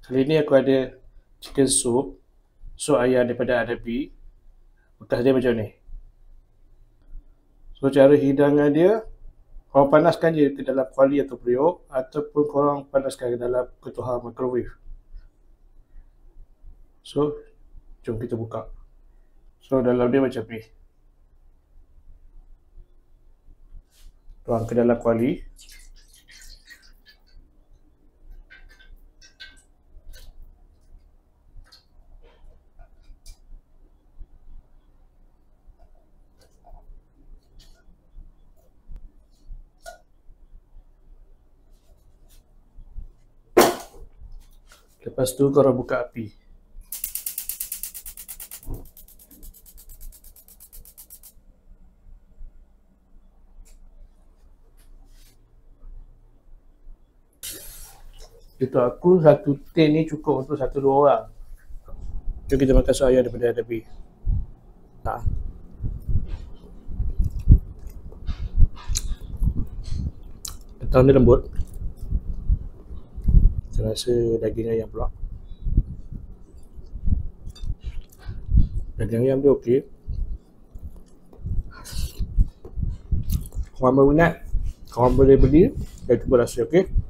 Kali ni aku ada chicken soup, sup ayam daripada Arabi. Bekas dia macam ni. So cara hidangan dia, korang panaskan je ke dalam kuali atau periuk, ataupun korang panaskan ke dalam ketuhar microwave. So jom kita buka. So dalam dia macam ni. Tuang ke dalam kuali. Lepas tu korang buka api. Itu aku satu tin ni cukup untuk 1-2 orang. Jom kita makan sup ayam daripada Arabi. Ketan dia lembut. Saya rasa daging ayam pula. Daging ayam dia okey. Korang berminat, korang boleh beli dan cuba rasa, okey?